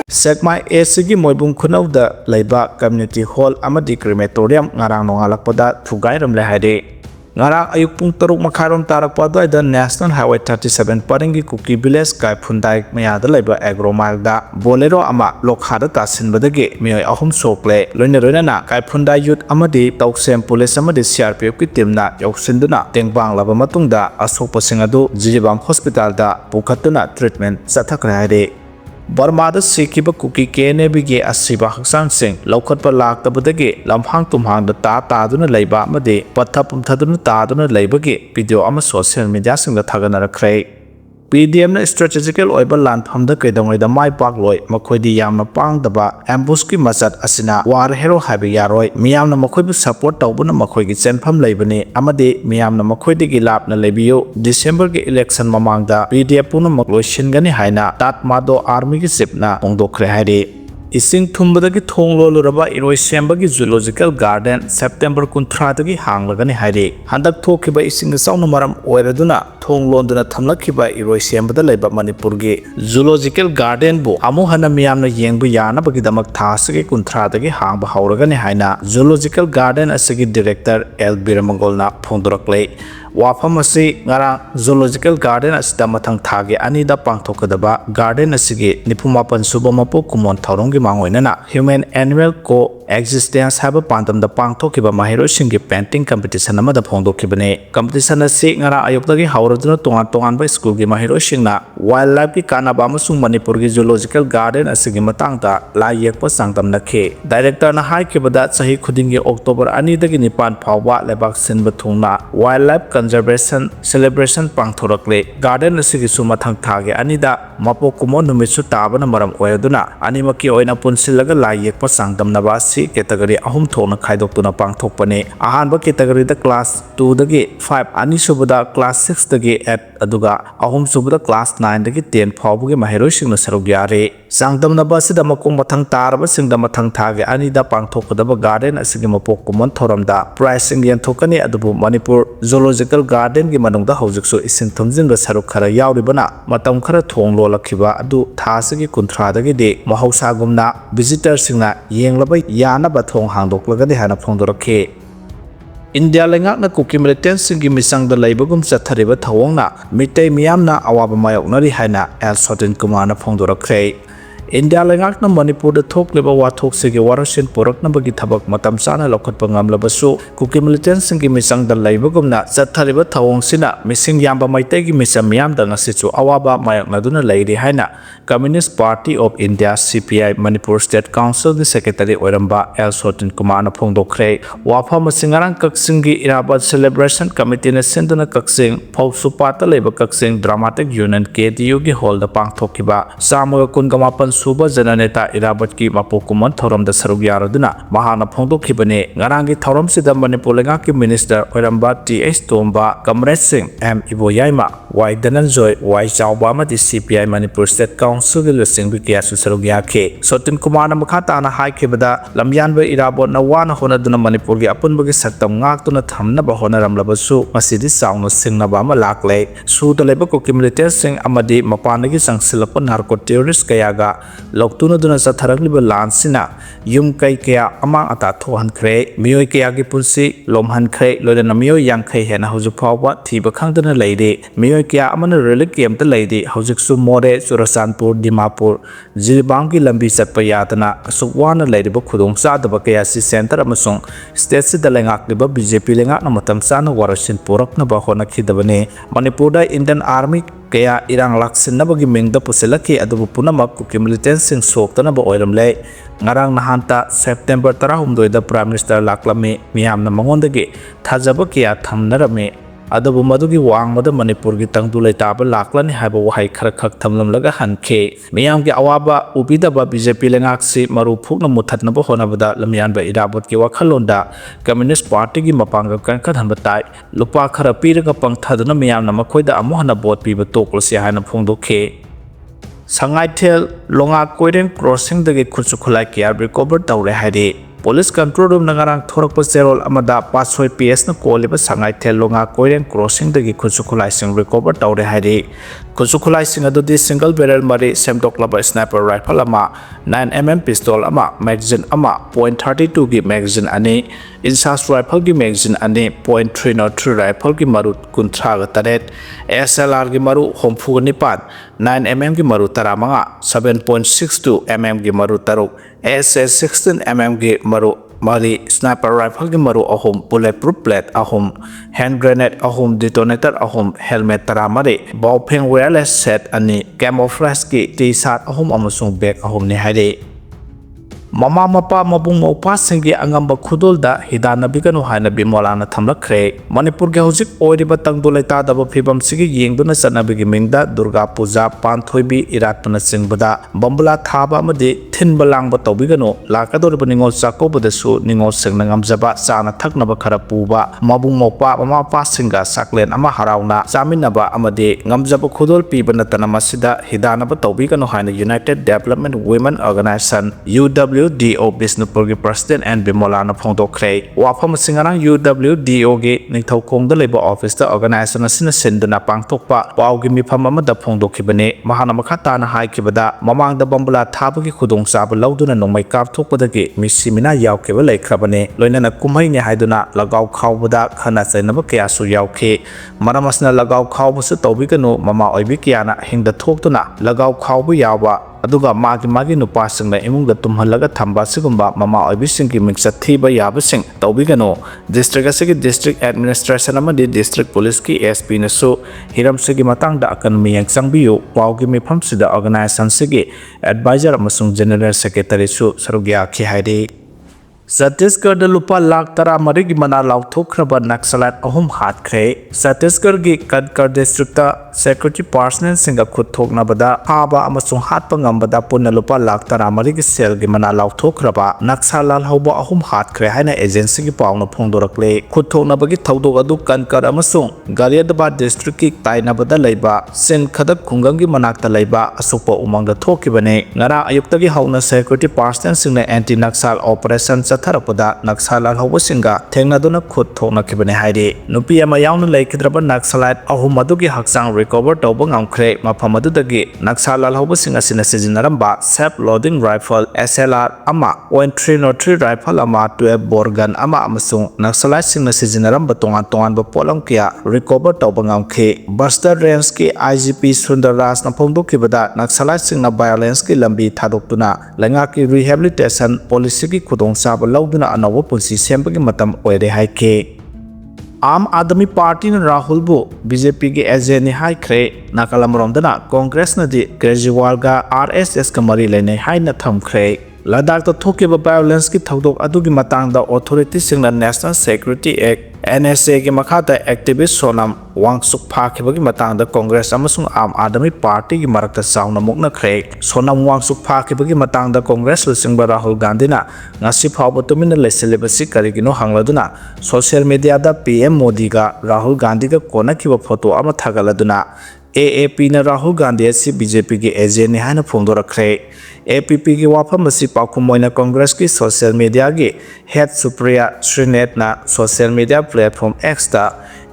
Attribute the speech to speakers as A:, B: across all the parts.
A: Sekmai Esigi Moibung Kunauda Laiba Community Hall Amadi Crematorium Ngarang Nongalakpada thugairame Leire Ngarang Ayuk Pung Taruk Makarom Tarakpada the National Highway 37 Paringi Kuki Village Kai Phundai Mayada Laiba Agro Malda Bolero Ama Lokhada Tasin Badage Mio Ahum Sokle Loina Kai Phundai Youth Amadi Tauksem Police Amadi CRPF Ki Timna Yoksinduna Tengbang Laba Matungda Asopa Singadu Jijibam Hospital da Pukatuna Treatment Sathakre Burmada Sikiba Kuki KNA-B ge asiba haksang sing laukhatpa laktabadagi lamhang tumhang da taduna leiba amadi patha pumthaduna taduna leibagi video ama social media sing da thaganarakre PDM na strategical oiba lanfamda kaidongai da mai pak loi makhoi yamna pangdaba ambush ki masat asina war hero habi yaroi miyamna makhoi bu support tawbuna makhoi gi chenpham leibani amadi miyamna makhoi digi lapna lebiyo December gi election mamangda PDF puna makloi shingani haina tatmado army gi sipna ongdokhre hairi Ising thumbadagi thongloluraba iroi sembagi zoological garden September 13 hanglagani hairi handak thokiba ising sauna maram oiraduna thonglonduna thamlakhiba iroi sembada leiba Manipur gi zoological garden bu amu hana miyamna yengbu yana bagi damak thasage 13 hangba hauragani haina zoological garden asigi director L Biramangolna phongdorakle wafam asi ngara zoological garden asida mathang thage anida pangthokadaba garden asigi nipumapan subamapo kumon thaurongi mangoinana human animal coexistence haba pandam da pangthokiba mahiro singi painting competition amada phongdokhibane competition asi ngara ayokdagi hauraduna tongan ba school gi mahiro singna wildlife ki kanaba amasung Manipur gi zoological garden asigi matangda la yekpa sangtam nakhe director na haikibada sahi khudingi October 2 dagi 9 phawba lebak sinba thungna wildlife conservation celebration pangthorakle garden asigi sumathang thage anida mapo kumo numitsu tabana maram oyaduna animaki oina punsilaga la yekpa sangdamnaba si category ahum thona khaidoktuna pangthokpane ahanba category da class 2 dagi 5 ani subada class 6 dagi 8 aduga ahum subada class 9 dagi 10 phawbugi mahiroi singna saruk yare sangdamnaba sida makong mathang taraba singda mathang thage anida pangthokadaba garden asigi mapok kumon thoramda pricing yenthokani adubu Manipur zoological garden gi manungda hojiksu ising thumjinga saruk khara yauribana matam khara thonglo lakhiba adu thasigi 13 dagi de mahausa gumna visitor singna yenglaba yana ba thong hangdoklagani hana phongdorakhe India lengakna Kuki militant singi misang da laibagum chathariba thawongna mitei miyamna awaba mayoknari haina L Kumana phongdorakhe India lengakna Manipur da thokleba wathok sigi warasin porakna bagi thabak matam sana lokhatpa ngamlabasu Kuki militant singi misang da laibagumna chathariba thawong sina mising yamba maitei gi misam miyam da ngasichu awaba mayokna duna leire haina Communist Party of India CPI Manipur State Council the Secretary Oiramba L Kumana phongdokhre wafam singarang kaksingi irabat celebration committee na senduna kaksing phawsupata leba kaksing dramatic union KDU gi hall da pangthokiba samoga kungamapan suba jananeta irabat ki mapokuman thoram da saruk yaraduna mahana phongdokhibane ngarangi thoram sida Manipur lenga ki minister Oiramba TH Tomba Kamret Singh M Iboyaima Y Dananjoy Y Chawba ma di CPI Manipur State Council gi listing bi kya saruk yakhe Sotin Kumana makhata na haikibada lamyanba irabot na wana honaduna Manipur gi apunbagi saktam ngaktuna thamna ba honaramlabasu masidi sauna singna ba ma lakle suda leba ko kimiliter sing amadi mapanagi sangsilapa narco terrorist kayaga loktuna duna satharakliba lansina yum kai kaya amang ata thohan khre miyoi kaya gi punsi lomhan khre loidana miyoi yang khai hena hoju phawba thiba khangdana leide miyoi kaya amana relic kem ta leide hojik su more Churasanpur Dimapur Jilbang ki lambi chatpa yadana asukwana leiriba khudong chadaba kaya si center amasung state si dalengak liba BJP lengak na matam sana warasin porak na ba hona khidabane Manipur da Indian Army kaya irang laksin na bagi mingda pusilaki adubu punamak Kuki militant sing soktana ba oiramle ngarang nahanta September 13 da Prime Minister laklami miyamna mangondagi thajaba kaya thamnarame Adabu madugi wangmada Manipur gi tangdu leitaba laklani haiba wahai khara khak thamlamlaga hankhe miyam gi awaba ubidaba BJP lengaksi maru phukna muthatna ba honabada lamyanba irabot gi wakhalonda Communist Party gi mapanga kan khanba tai lupa khara piraga pangthaduna miyamna makhoida amohana bot piba toklasi haina phongdokhe Sangai Thel Longa Koiren crossing dagi khutsu khulai care recover tawre haide Police Control Room Nagarang Thorak Zerol Amada Pasoi PS na Koliba Sangai Telonga Korean Crossing the Kusukulai recover Taure Hadi Kusukulai Singadudi single barrel Mari Semdok Laba Sniper Rifle Ama 9mm pistol Ama magazine Ama .32 gi magazine Ani Insas Rifle gi magazine Ani .303 Rifle gi Marut Kuntraga Taret SLR gi Maru Homfu Nipan 9mm gi Maru Taramanga 7.62 mm gi Maru Taruk SS 16 mm gi Maru Mari sniper rifle gi Maru ahum bulletproof plate ahum hand grenade ahum detonator ahum helmet taramari ballpeng wireless set ani camouflage gi t-shirt ahum amasung bag ahum ni haide Mama mapa mabung maupa singi angamba khudul da hidana biganu haina bimolana thamlakre Manipur ge hojik oiriba tangdulai ta daba phibam sigi yengduna chanabi gi mingda Durga Puja panthoibi iratuna singbada bambula thaba amadi thinba langba tawbiganu lakadoriba ningol chakoboda su ningol sengna ngamjaba chana thaknaba khara puba mabung maupa mama pa singa saklen ama harauna chaminaba amadi ngamjaba khudul pibana tanamasida hidana ba tawbiganu haina United Development Women Organization UWDO Bisnupur gi President and Bimolana Phongdokre wafam singarang UWDO gi ningthokong da leba office da organization asina sindana pangtokpa paw gi mifam amada phongdokhibane mahana makhatana haikibada mamang da bambula thaba gi khudong chaba lauduna nongmai kap thokpada gi misimina yaukeba laikhrabane loinana kumhai ne haiduna lagaw khawbada khana chainaba kya su yauke maramasna lagaw khawbusu tawbiganu mama oibi kyana hingda thoktuna lagaw khawbu yawa aduga magi nupa singna imungda tumhalaga thamba sigumba mama oibising ki mingsa thiba yabasing tawbigano district asigi district administration amadi district police ki SP nasu hiram sigi matangda akan miyang changbiyu pawgi mifam sida organization sigi advisor amasung general secretary su sarugya khi haide Chhattisgarh da lupa lakh tara marigi mana laothokhre Naxalite ahum hatkre Chhattisgarh gi Kadkar district ta security personnel singa khutthokna bada haba amasung hatpa ngambada punna lupa lakh tara marigi sel gi mana laothokhre Naxalal hauba ahum hatkre haina agency gi pawna phongdorakle khutthokna bagi thaudok adu Kankar amasung Gariadabad district ki taina bada leiba sin khadak khungang gi manakta leiba asukpa umangda thokibane ngara ayukta gi hauna security personnel singna anti Naxal operation Tharapda Naxalal Hawsinga Tengaduna Khut Thona Kibane Haide Nupi ama yauna laikidraba Naxalite ahumadugi haksang recover tawba ngamkhre mafamadudagi Naxalal Hawsinga sina sizinaramba self loading rifle SLR ama .303 rifle ama 12 bore gun ama amasung Naxalite singna sizinaramba tongan ba polam kya recover tawba ngamkhe Buster Range ki IGP Sundarraj na phongdokibada Naxalite singna violence ki lambi thadokduna lenga ki rehabilitation policy ki khudongsa lauduna anawa punsi sembagi matam oire haike Aam Aadmi Party na Rahul bu BJP ge agent ni haikre nakalamromdana Congress na di Kejriwal ga RSS ka mari lene haina thamkhre Ladakh ta thokiba violence ki thodok adugi matangda authority singna National Security Act NSA ki makhata activist Sonam Wangsuk phakibagi matangda Congress amasung Aam Aadmi Party gi marakta sauna mukna khre Sonam Wangsuk phakibagi matangda Congress lusingba Rahul Gandhi na ngasi phawba tumina leselebasi karigino hangladuna social media da PM Modi ga Rahul Gandhi ga kona kiba photo ama thagaladuna AAP na Rahul Gandhi asi BJP ki agent ni haina phongdorakre APP ki wafam asi pakumoina Congress ki social media gi head Supriya Srinath na social media platform X ta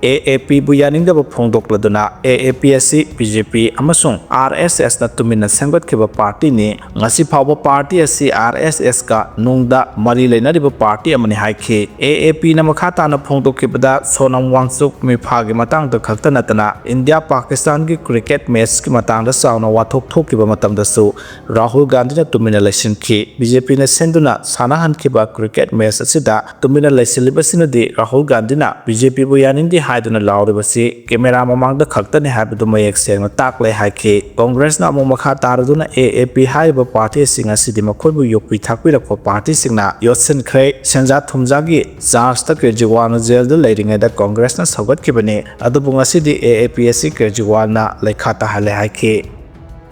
A: AAP buyaning da phongdokladuna AAP asi BJP amasung RSS na tumina sengbat kiba party ni ngasi phawba party asi RSS ka nungda mari leinariba party amani haikhe AAP na makhata na phongdokibada Sonam Wangsuk miphagi matang da khakta natana India Pakistan gi cricket match ki matang da sauna wathok thokiba matam da su Rahul Gandhi na tumina election ki BJP na senduna sanahan kiba cricket match asida tumina election sina di Rahul Gandhi na BJP buyaning di haiduna lauribasi camera mamangda khakta ne habdu mayek sengna takle haike Congress na among makha taraduna AAP haiba party singa sidima khoibu yokpi thakpi rakho party singna yotsen khre senja thumjagi charge ta Kejriwal jail da leiringa da Congress na sagat kibane adubunga sidi AAP si Kejriwal na lekhata hale haike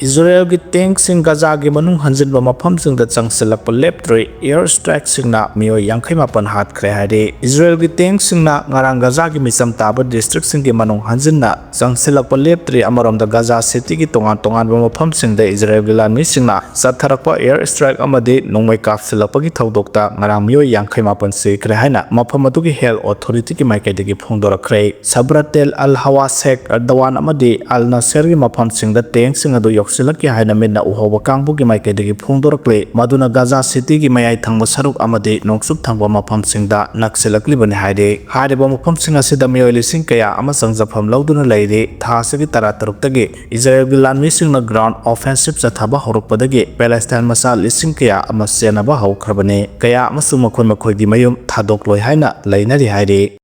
A: Israelgi tanksing Gazagi manung hanjinba mafamsingda changsilakpa leptre air strikesingna miyoi 58 hatkre haide. Israelgi tangsingna ngarang Gazagi misam taba districtsinggi manung hanjinna changsilakpa leptre amaromda Gaza city gi tongan-tonganba mafamsingda Israelgi lanmisingna satharakpa air strike amadi nongmai kapsilakpagi thodokta ngarang miyoi 58 sikre haina mafam adugi health authority ki maikaidagi phongdorakre. Sabratel al-Hawasek Dawan amadi al-Nasser gi mafamsingda tangsing adu silaki haina minna uhoba kangbu gi maikaidagi phongdorakle maduna Gaza city gi mayai thangba saruk amadi nongsup thangba mafamsingda naksilakli haide. Haideba mafamsing asida miyoi lising kaya amasang jafam lauduna leire thasagi tarataruk Israel gi lanmisingna ground offensive chathaba horukpadagi Palestine masa lising kaya ama senaba haukrabane kaya amasung makhoi gi mayum thadokloi haina leinari haide.